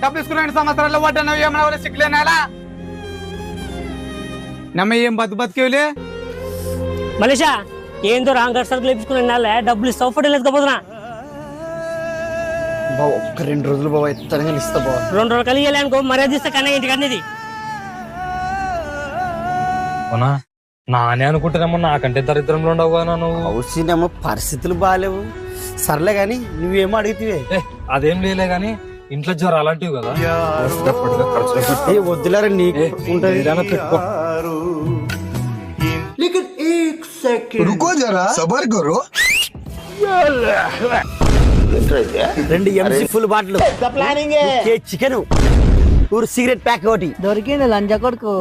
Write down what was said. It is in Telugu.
డబ్బు తీసుకుని 2 సంవత్సరాల్లో పడ్డాను ఏమన్నా సిక్కులేనాలా నమ్మ ఏం బతుకేవులే మలేషా ఏందో రాంగ్ సరుకులు వేపించుకుని డబ్బులు ఇస్తావు ఫోటోలు ఎత్తుకపోతున్నా బావ ఒక్క 2 రోజులు బావ ఎత్తనగా ఇస్తా బావ 2 రోజులు కలిగి అనుకో మర్యాద ఇస్తా కన్నా ఇంటికి అనేది అవునా నానే అనుకుంటున్నామో నాకంటే దరిద్రంలో ఉండవు కదా నువ్వు. అవుసినేమో పరిస్థితులు బాగాలేవు సర్లే గాని నువ్వేమో అడిగితే అదేం లేలే గాని ఇంట్లో జ్వరం అలాంటివి కదా వద్దులారా నీకు ఉంటది रुको जरा सबर करो 2 MC full bottle chicken cigarette pack ఒకటి దొరికింది లంజ కొడుకు